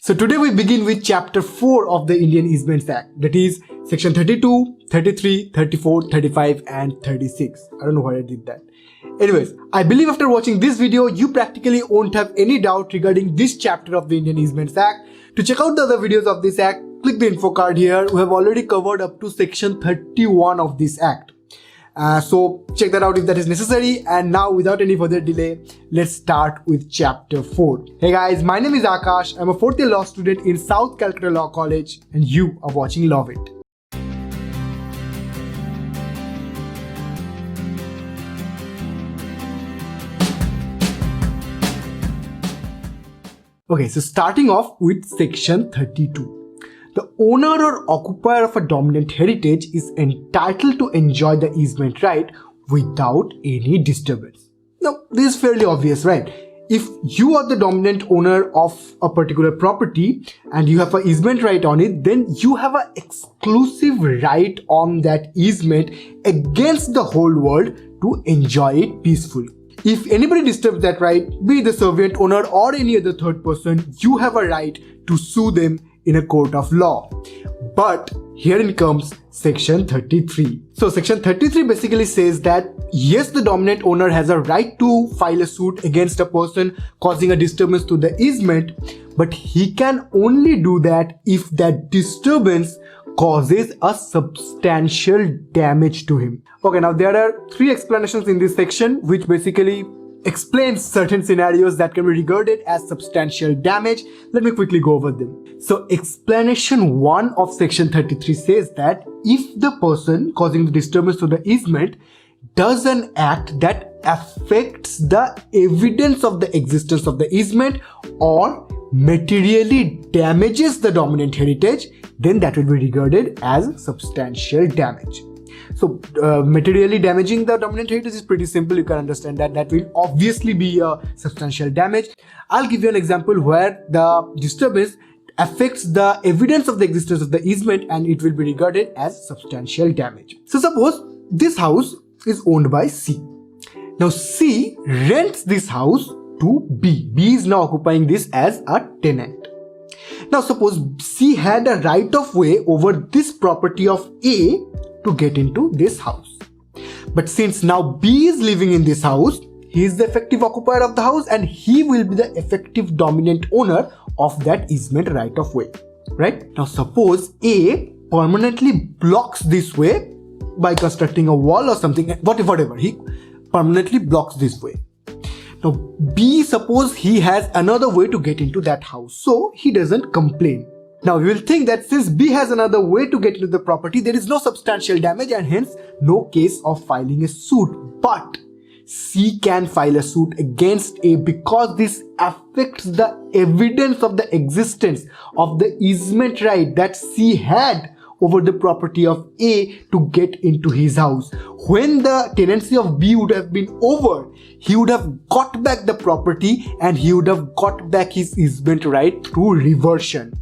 So today we begin with chapter 4 of the Indian Easements Act, that is section 32, 33, 34, 35 and 36. I don't know why I did that. Anyways, I believe after watching this video, you practically won't have any doubt regarding this chapter of the Indian Easements Act. To check out the other videos of this act, click the info card here. We have already covered up to section 31 of this act. So check that out if that is necessary. And now without any further delay, let's start with chapter 4. Hey guys, my name is Akash. I'm a 4th year law student in South Calcutta Law College and you are watching Lawve. Okay, so starting off with section 32. The owner or occupier of a dominant heritage is entitled to enjoy the easement right without any disturbance. Now, this is fairly obvious, right? If you are the dominant owner of a particular property and you have an easement right on it, then you have an exclusive right on that easement against the whole world to enjoy it peacefully. If anybody disturbs that right, be it the servant owner or any other third person, you have a right to sue them in a court of law. But here comes section 33. So section 33 basically says that yes, the dominant owner has a right to file a suit against a person causing a disturbance to the easement, but he can only do that if that disturbance causes a substantial damage to him. Okay, now there are 3 explanations in this section which basically explains certain scenarios that can be regarded as substantial damage. Let me quickly go over them. So explanation 1 of section 33 says that if the person causing the disturbance to the easement does an act that affects the evidence of the existence of the easement or materially damages the dominant heritage, then that will be regarded as substantial damage. So materially damaging the dominant heritage is pretty simple. You can understand that that will obviously be a substantial damage. I'll give you an example where the disturbance affects the evidence of the existence of the easement and it will be regarded as substantial damage. So suppose this house is owned by C. Now C rents this house to B. B is now occupying this as a tenant. Now suppose C had a right of way over this property of A to get into this house. But since now B is living in this house, he is the effective occupier of the house and he will be the effective dominant owner of that easement right of way. Right? Now suppose A permanently blocks this way by constructing a wall or something, whatever, he permanently blocks this way. Now B, suppose he has another way to get into that house, so he doesn't complain. Now we will think that since B has another way to get into the property, there is no substantial damage and hence no case of filing a suit. But C can file a suit against A because this affects the evidence of the existence of the easement right that C had over the property of A to get into his house. When the tenancy of B would have been over, he would have got back the property and he would have got back his easement right through reversion.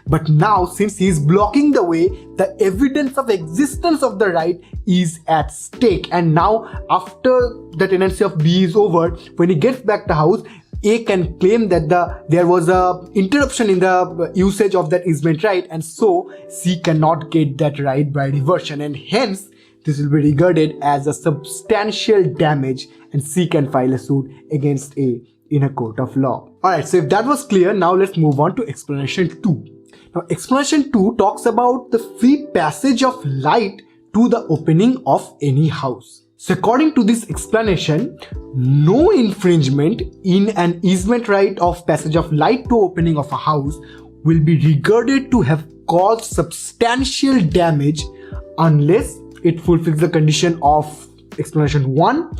But now, since he is blocking the way, the evidence of existence of the right is at stake. And now, after the tenancy of B is over, when he gets back the house, A can claim that there was a interruption in the usage of that easement right, and so C cannot get that right by reversion, and hence this will be regarded as a substantial damage, and C can file a suit against A in a court of law. Alright, so if that was clear, now let's move on to explanation 2. Now, explanation 2 talks about the free passage of light to the opening of any house. So according to this explanation, no infringement in an easement right of passage of light to opening of a house will be regarded to have caused substantial damage unless it fulfills the condition of explanation 1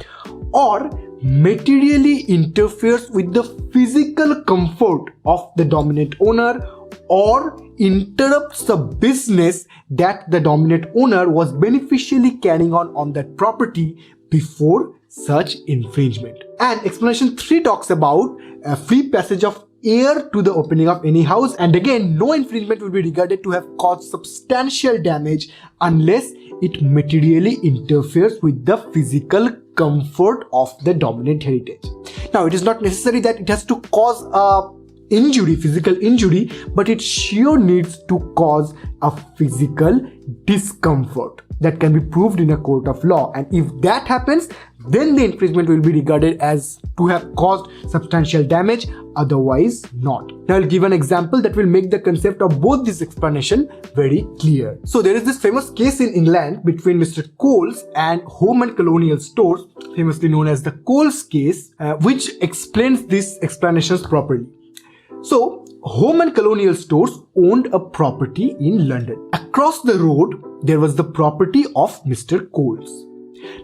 or materially interferes with the physical comfort of the dominant owner or interrupts the business that the dominant owner was beneficially carrying on that property before such infringement. And explanation 3 talks about a free passage of air to the opening of any house, and again no infringement will be regarded to have caused substantial damage unless it materially interferes with the physical comfort of the dominant heritage. Now, it is not necessary that it has to cause a injury, physical injury, but it sure needs to cause a physical discomfort that can be proved in a court of law. And if that happens, then the infringement will be regarded as to have caused substantial damage, otherwise not. Now I'll give an example that will make the concept of both this explanation very clear. So there is this famous case in England between Mr. COLLS and Home and Colonial Stores, famously known as the COLLS case, which explains these explanations properly. So Home and Colonial Stores owned a property in London. Across the road, there was the property of Mr. COLLS.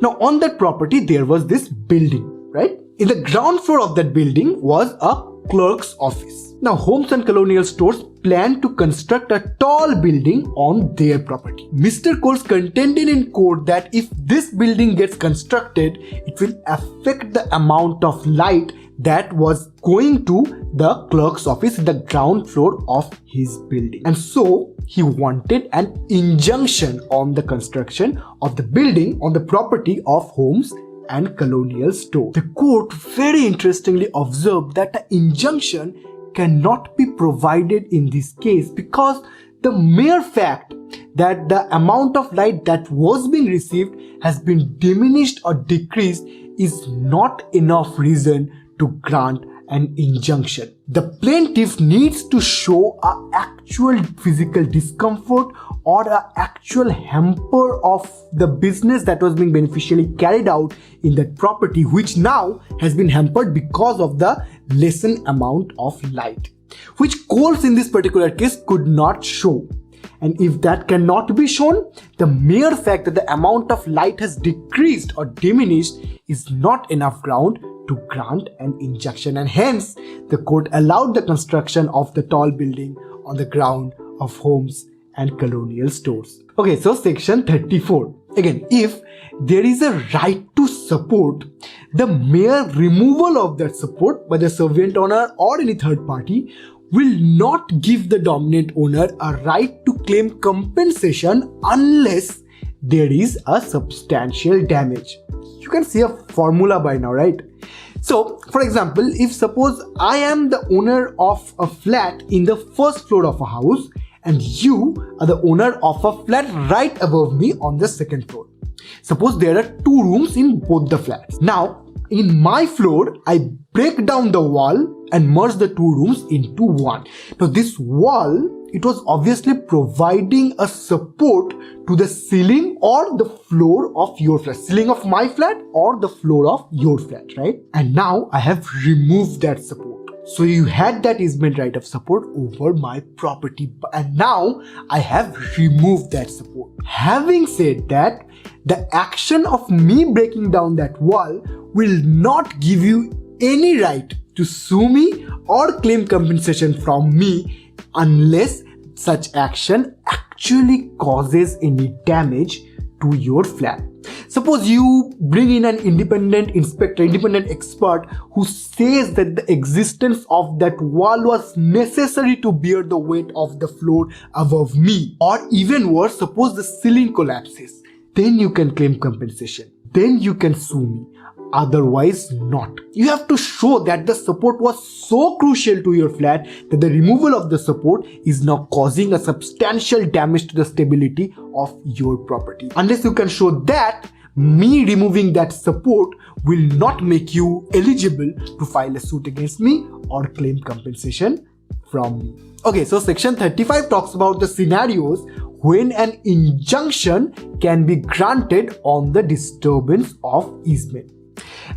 Now on that property, there was this building, right? In the ground floor of that building was a clerk's office. Now Homes and Colonial Stores planned to construct a tall building on their property. Mr. COLLS contended in court that if this building gets constructed, it will affect the amount of light that was going to the clerk's office in the ground floor of his building. And so he wanted an injunction on the construction of the building on the property of Homes and Colonial Store. The court very interestingly observed that the injunction cannot be provided in this case because the mere fact that the amount of light that was being received has been diminished or decreased is not enough reason to grant an injunction. The plaintiff needs to show an actual physical discomfort or an actual hamper of the business that was being beneficially carried out in that property, which now has been hampered because of the lessened amount of light, which COLLS in this particular case could not show. And if that cannot be shown, the mere fact that the amount of light has decreased or diminished is not enough ground to grant an injunction, and hence the court allowed the construction of the tall building on the ground of Homes and Colonial Stores. Okay, so section 34. Again, if there is a right to support, the mere removal of that support by the servant owner or any third party will not give the dominant owner a right to claim compensation unless there is a substantial damage. You can see a formula by now, right? So, for example, if suppose I am the owner of a flat in the first floor of a house and you are the owner of a flat right above me on the second floor. Suppose there are 2 rooms in both the flats. Now, in my floor, I break down the wall and merge the 2 rooms into one. Now, this wall, it was obviously providing a support to the ceiling or the floor of your flat, ceiling of my flat or the floor of your flat, right? And now I have removed that support. So you had that easement right of support over my property, and now I have removed that support. Having said that, the action of me breaking down that wall will not give you any right to sue me or claim compensation from me unless such action actually causes any damage to your flat. Suppose you bring in an independent inspector, independent expert who says that the existence of that wall was necessary to bear the weight of the floor above me. Or even worse, suppose the ceiling collapses. Then you can claim compensation. Then you can sue me. Otherwise not. You have to show that the support was so crucial to your flat that the removal of the support is now causing a substantial damage to the stability of your property. Unless you can show that, me removing that support will not make you eligible to file a suit against me or claim compensation from me. Okay, so section 35 talks about the scenarios when an injunction can be granted on the disturbance of easement.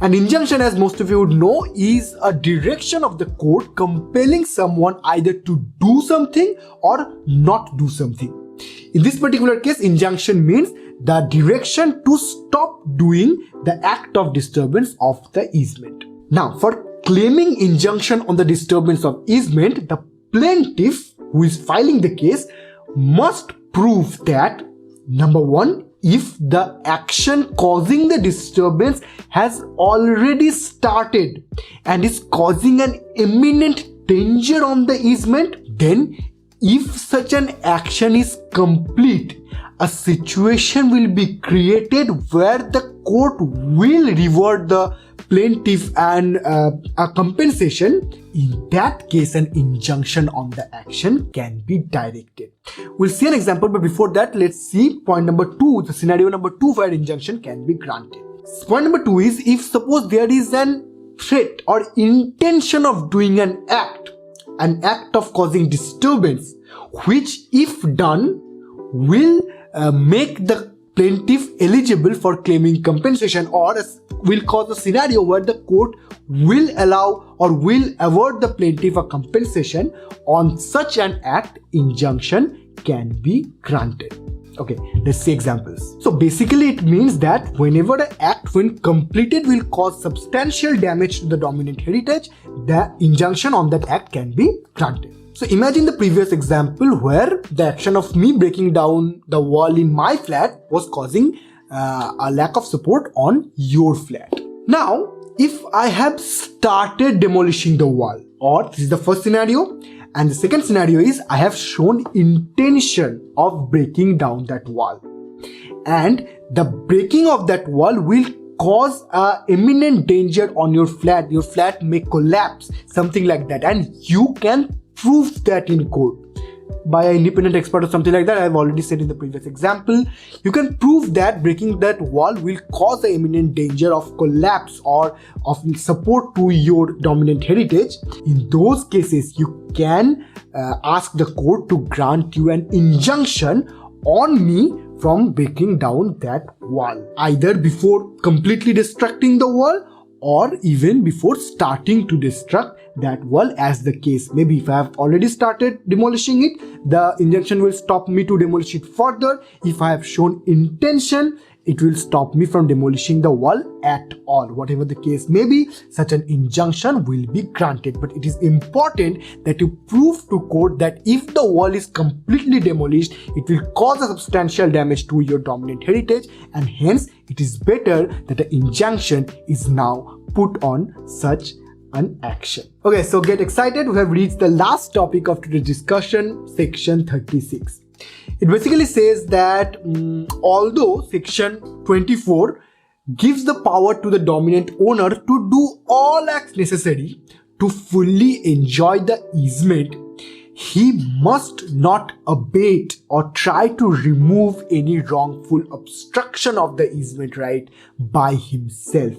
An injunction, as most of you would know, is a direction of the court compelling someone either to do something or not do something. In this particular case, injunction means the direction to stop doing the act of disturbance of the easement. Now, for claiming injunction on the disturbance of easement, the plaintiff who is filing the case must prove that, number one, if the action causing the disturbance has already started and is causing an imminent danger on the easement, then if such an action is complete a situation will be created where the court will reward the plaintiff and a compensation. In that case, an injunction on the action can be directed. We'll see an example, but before that, let's see point number 2, the scenario number 2 where injunction can be granted. Point number 2 is, if suppose there is an threat or intention of doing an act of causing disturbance, which if done will make the plaintiff eligible for claiming compensation, or will cause a scenario where the court will allow or will award the plaintiff a compensation. On such an act, injunction can be granted. Okay, let's see examples. So basically it means that whenever the act, when completed, will cause substantial damage to the dominant heritage, the injunction on that act can be granted. So imagine the previous example where the action of me breaking down the wall in my flat was causing a lack of support on your flat. Now, if I have started demolishing the wall, or this is the first scenario, and the second scenario is I have shown intention of breaking down that wall, and the breaking of that wall will cause a imminent danger on your flat may collapse, something like that, and you can prove that in court by an independent expert or something like that. I have already said in the previous example, you can prove that breaking that wall will cause the imminent danger of collapse or of support to your dominant heritage. In those cases, you can ask the court to grant you an injunction on me from breaking down that wall, either before completely destructing the wall or even before starting to destruct that wall, as the case may be. If I have already started demolishing it, the injunction will stop me to demolish it further. If I have shown intention, it will stop me from demolishing the wall at all. Whatever the case may be, such an injunction will be granted. But it is important that you prove to court that if the wall is completely demolished, it will cause a substantial damage to your dominant heritage, and hence it is better that the injunction is now put on such an action. Okay, so get excited. We have reached the last topic of today's discussion, section 36. It basically says that although section 24 gives the power to the dominant owner to do all acts necessary to fully enjoy the easement, he must not abate or try to remove any wrongful obstruction of the easement right by himself.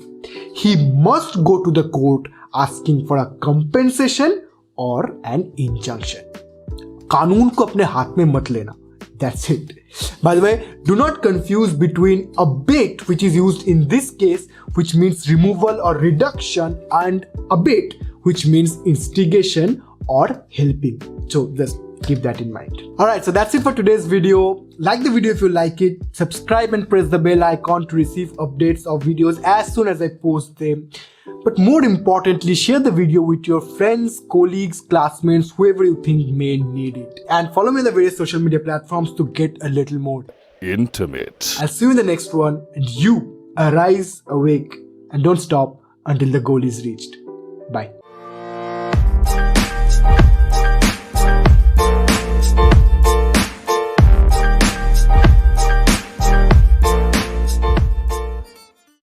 He must go to the court asking for a compensation or an injunction. कानून को अपने हाथ में मत लेना. That's it. By the way, do not confuse between abate, which is used in this case, which means removal or reduction, and abate, which means instigation or helping. So just keep that in mind. Alright, so that's it for today's video. Like the video if you like it, subscribe and press the bell icon to receive updates of videos as soon as I post them. But more importantly, share the video with your friends, colleagues, classmates, whoever you think may need it. And follow me on the various social media platforms to get a little more intimate. I'll see you in the next one, and you arise, awake, and don't stop until the goal is reached. Bye.